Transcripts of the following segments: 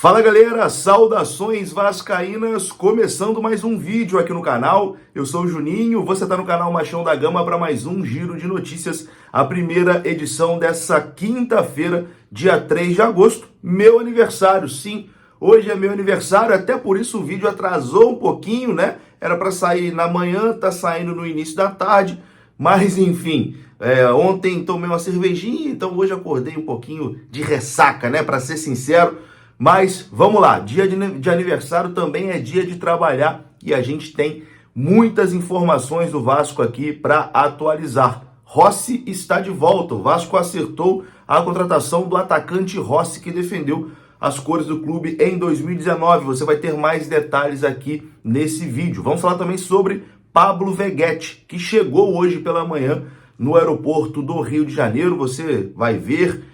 Fala galera, saudações vascaínas, começando mais um vídeo aqui no canal. Eu sou o Juninho, você está no canal Machão da Gama para mais um giro de notícias, a primeira edição dessa quinta-feira, dia 3 de agosto, meu aniversário. Sim, hoje é meu aniversário, até por isso o vídeo atrasou um pouquinho, né? Era para sair na manhã, tá saindo no início da tarde, mas enfim, ontem tomei uma cervejinha, então hoje acordei um pouquinho de ressaca, né? Para ser sincero. Mas vamos lá, dia de aniversário também é dia de trabalhar e a gente tem muitas informações do Vasco aqui para atualizar. Rossi está de volta, o Vasco acertou a contratação do atacante Rossi, que defendeu as cores do clube em 2019. Você vai ter mais detalhes aqui nesse vídeo. Vamos falar também sobre Pablo Veguete, que chegou hoje pela manhã no aeroporto do Rio de Janeiro. Você vai ver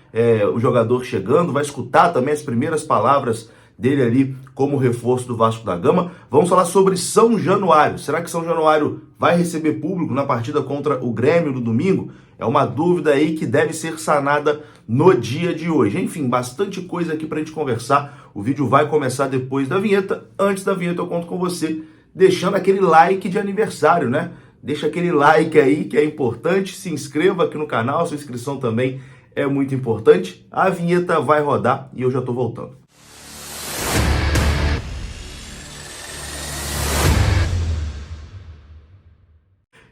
o jogador chegando, vai escutar também as primeiras palavras dele ali como reforço do Vasco da Gama. Vamos falar sobre São Januário. Será que São Januário vai receber público na partida contra o Grêmio no domingo? É uma dúvida aí que deve ser sanada no dia de hoje. Enfim, bastante coisa aqui pra gente conversar. O vídeo vai começar depois da vinheta. Antes da vinheta eu conto com você, deixando aquele like de aniversário, né? Deixa aquele like aí que é importante. Se inscreva aqui no canal, sua inscrição também é muito importante. A vinheta vai rodar e eu já tô voltando.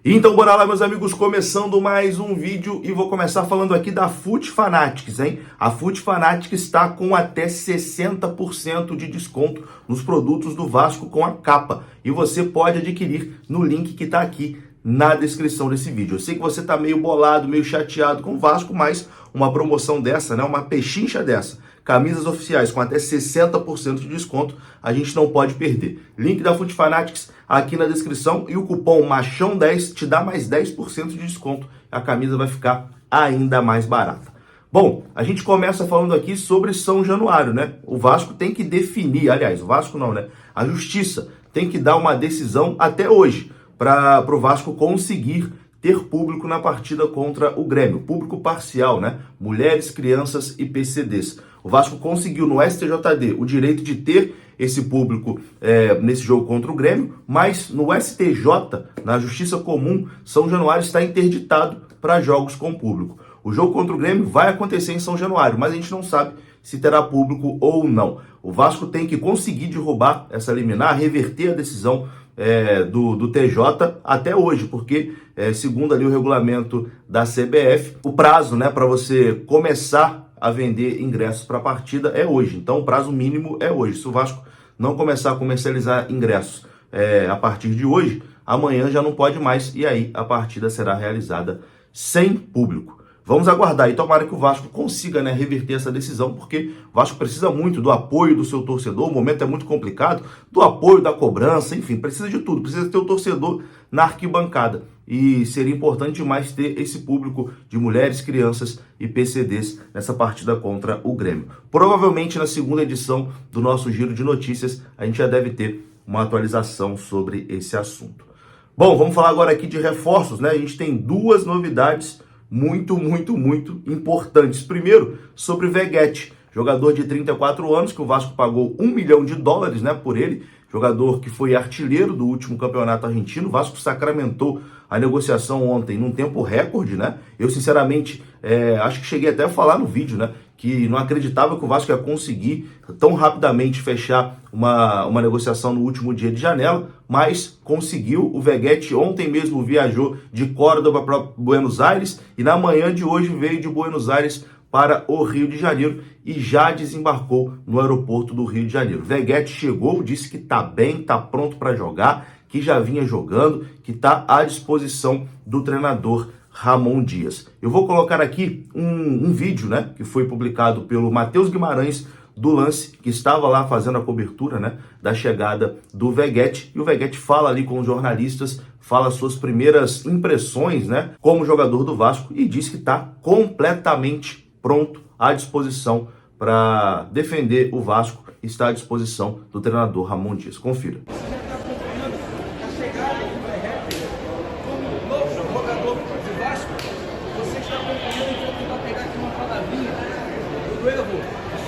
Então bora lá, meus amigos, começando mais um vídeo e vou começar falando aqui da FUT Fanatics, hein? A FUT Fanatics está com até 60% de desconto nos produtos do Vasco com a capa e você pode adquirir no link que tá aqui na descrição desse vídeo. Eu sei que você tá meio bolado, meio chateado com o Vasco, mas uma promoção dessa, né, uma pechincha dessa, camisas oficiais com até 60% de desconto, a gente não pode perder. Link da FUT Fanatics aqui na descrição e o cupom MACHÃO10 te dá mais 10% de desconto. A camisa vai ficar ainda mais barata. Bom, a gente começa falando aqui sobre São Januário, né? O Vasco tem que definir, aliás, o Vasco não, né? A Justiça tem que dar uma decisão até hoje para o Vasco conseguir ter público na partida contra o Grêmio. Público parcial, né? Mulheres, crianças e PCDs. O Vasco conseguiu no STJD o direito de ter esse público nesse jogo contra o Grêmio, mas no STJ, na Justiça Comum, São Januário está interditado para jogos com público. O jogo contra o Grêmio vai acontecer em São Januário, mas a gente não sabe se terá público ou não. O Vasco tem que conseguir derrubar essa liminar, reverter a decisão do TJ até hoje, porque segundo ali o regulamento da CBF, o prazo, né, para você começar a vender ingressos para a partida é hoje. Então o prazo mínimo é hoje. Se o Vasco não começar a comercializar ingressos a partir de hoje, amanhã já não pode mais e aí a partida será realizada sem público. Vamos aguardar e tomara que o Vasco consiga, né, reverter essa decisão, porque o Vasco precisa muito do apoio do seu torcedor, o momento é muito complicado, do apoio da cobrança, enfim, precisa de tudo, precisa ter o torcedor na arquibancada. E seria importante demais ter esse público de mulheres, crianças e PCDs nessa partida contra o Grêmio. Provavelmente na segunda edição do nosso Giro de Notícias a gente já deve ter uma atualização sobre esse assunto. Bom, vamos falar agora aqui de reforços, né? A gente tem duas novidades muito importantes. Primeiro, sobre Veguete, jogador de 34 anos, que o Vasco pagou $1 milhão, né, por ele, jogador que foi artilheiro do último campeonato argentino. O Vasco sacramentou a negociação ontem num tempo recorde, né? Eu, sinceramente, acho que cheguei até a falar no vídeo, né, que não acreditava que o Vasco ia conseguir tão rapidamente fechar uma negociação no último dia de janela, mas conseguiu. O Veguete ontem mesmo viajou de Córdoba para Buenos Aires e na manhã de hoje veio de Buenos Aires para o Rio de Janeiro e já desembarcou no aeroporto do Rio de Janeiro. Veguete chegou, disse que está bem, está pronto para jogar, que já vinha jogando, que está à disposição do treinador Ramon Dias. Eu vou colocar aqui um vídeo, né, que foi publicado pelo Matheus Guimarães do Lance, que estava lá fazendo a cobertura, né, da chegada do Veguete, e o Veguete fala ali com os jornalistas, fala suas primeiras impressões, né, como jogador do Vasco e diz que está completamente pronto, à disposição para defender o Vasco, está à disposição do treinador Ramon Dias. Confira.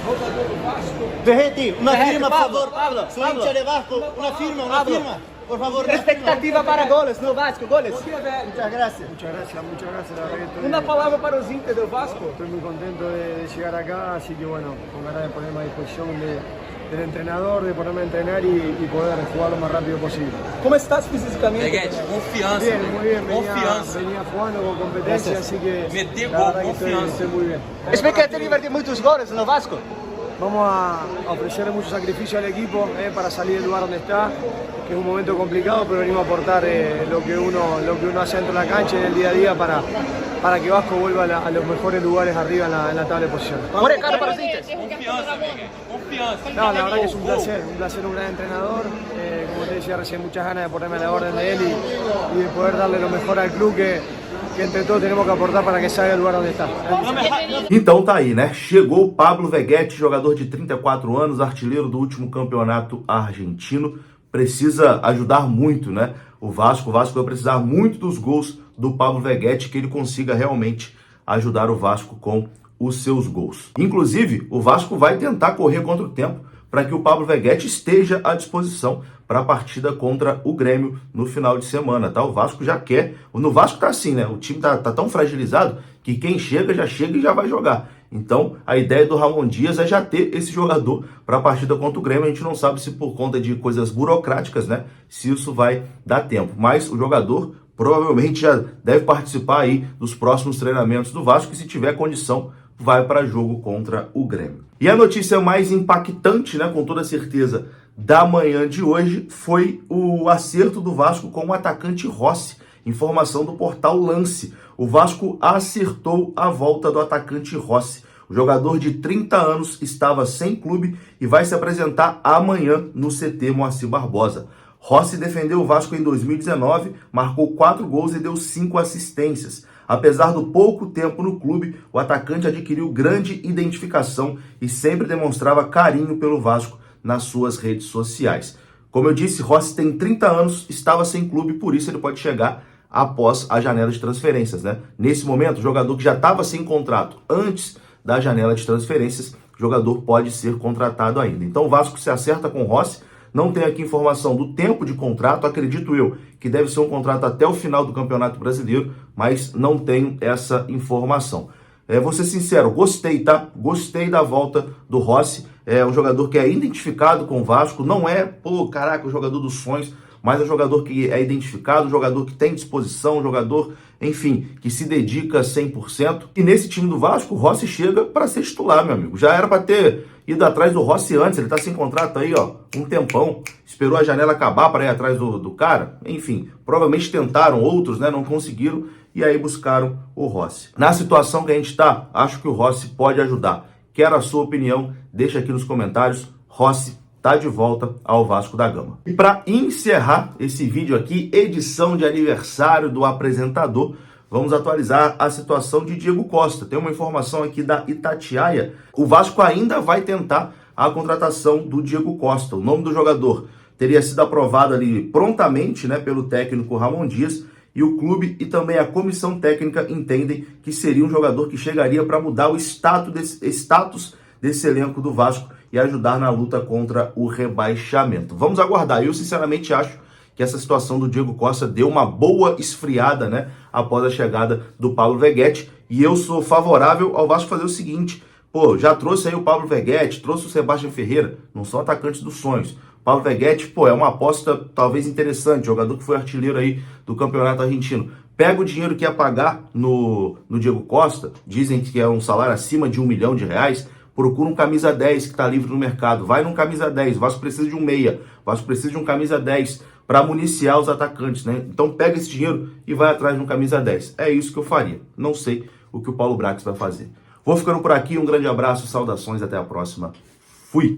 Jogador do Vasco, Vegetti, una firma, por Pablo, favor. Pablo, Soy Pablo. hincha de Vasco, una firma, una Pablo. firma. Por favor, una Expectativa para goles no Vasco, goles. Muchas gracias. Muchas gracias, la verdad que estoy, Una palavra para os Inter do Vasco. estoy muy contento de llegar acá, así que bueno, con ganas de ponerme a disposición del entrenador, de ponerme a entrenar y poder jugar lo más rápido posible. Como estás fisicamente? Peguete, confiança. Bien, muy bien, Confiança. venía jugando con competencia, así que Meter la gol, verdad que confiança. estoy muy bien. Expectativa de muitos goles no Vasco. Vamos a ofrecerle mucho sacrificio al equipo para salir del lugar donde está, que es un momento complicado, pero venimos a aportar lo que uno hace dentro de la cancha y en el día a día para que Vasco vuelva a los mejores lugares arriba en la tabla de posiciones. Um recado para os Inter. Confiança, Peguete. Confiança. No, la verdad que es un placer, un gran entrenador. Como te decía recién, muchas ganas de ponerme a la orden de él y de poder darle lo mejor al club que entre todos tenemos que aportar para que salga del lugar donde está. Então tá aí, né? Chegou o Pablo Vegetti, jogador de 34 anos, artilheiro do último campeonato argentino. Precisa ajudar muito, né? O Vasco vai precisar muito dos gols do Pablo Vegetti, que ele consiga realmente ajudar o Vasco com os seus gols. Inclusive, o Vasco vai tentar correr contra o tempo para que o Pablo Vegetti esteja à disposição para a partida contra o Grêmio no final de semana, tá? O Vasco já quer. No Vasco tá assim, né? O time tá tão fragilizado que quem chega e já vai jogar. Então, a ideia do Ramon Dias é já ter esse jogador para a partida contra o Grêmio. A gente não sabe se por conta de coisas burocráticas, né? Se isso vai dar tempo. Mas o jogador provavelmente já deve participar aí dos próximos treinamentos do Vasco e se tiver condição, vai para jogo contra o Grêmio. E a notícia mais impactante, né, com toda certeza, da manhã de hoje foi o acerto do Vasco com o atacante Rossi. Informação do portal Lance. O Vasco acertou a volta do atacante Rossi. O jogador de 30 anos estava sem clube e vai se apresentar amanhã no CT Moacir Barbosa. Rossi defendeu o Vasco em 2019, marcou 4 gols e deu 5 assistências. Apesar do pouco tempo no clube, o atacante adquiriu grande identificação e sempre demonstrava carinho pelo Vasco nas suas redes sociais. Como eu disse, Rossi tem 30 anos, estava sem clube, por isso ele pode chegar após a janela de transferências, né? Nesse momento, o jogador que já estava sem contrato antes da janela de transferências, o jogador pode ser contratado ainda. Então o Vasco se acerta com o Rossi. Não tem aqui informação do tempo de contrato, acredito eu que deve ser um contrato até o final do Campeonato Brasileiro, mas não tenho essa informação. Vou ser sincero, gostei, tá? Gostei da volta do Rossi, é um jogador que é identificado com o Vasco, não é, o jogador dos sonhos, mas é um jogador que é identificado, um jogador que tem disposição, um jogador, enfim, que se dedica 100%. E nesse time do Vasco, o Rossi chega para ser titular, meu amigo. Já era para ter ido atrás do Rossi antes, ele tá sem contrato aí, ó, um tempão. Esperou a janela acabar para ir atrás do cara. Enfim, provavelmente tentaram outros, né, não conseguiram, e aí buscaram o Rossi. Na situação que a gente tá, acho que o Rossi pode ajudar. Quero a sua opinião, deixa aqui nos comentários. Rossi tá de volta ao Vasco da Gama. E para encerrar esse vídeo aqui, edição de aniversário do apresentador, vamos atualizar a situação de Diego Costa. Tem uma informação aqui da Itatiaia. O Vasco ainda vai tentar a contratação do Diego Costa. O nome do jogador teria sido aprovado ali prontamente, né, pelo técnico Ramon Dias, e o clube e também a comissão técnica entendem que seria um jogador que chegaria para mudar o status desse elenco do Vasco e ajudar na luta contra o rebaixamento. Vamos aguardar. Eu sinceramente acho que essa situação do Diego Costa deu uma boa esfriada, né, após a chegada do Pablo Vegetti, e eu sou favorável ao Vasco fazer o seguinte: já trouxe aí o Pablo Vegetti, trouxe o Sebastião Ferreira, não são atacantes dos sonhos. O Pablo Vegetti, é uma aposta talvez interessante, jogador que foi artilheiro aí do Campeonato Argentino. Pega o dinheiro que ia pagar no Diego Costa, dizem que é um salário acima de R$1 milhão, procura um camisa 10 que está livre no mercado, vai num camisa 10, o Vasco precisa de um meia, o Vasco precisa de um camisa 10 para municiar os atacantes, né? Então pega esse dinheiro e vai atrás de um camisa 10. É isso que eu faria. Não sei o que o Paulo Brax vai fazer. Vou ficando por aqui, um grande abraço, saudações, até a próxima. Fui!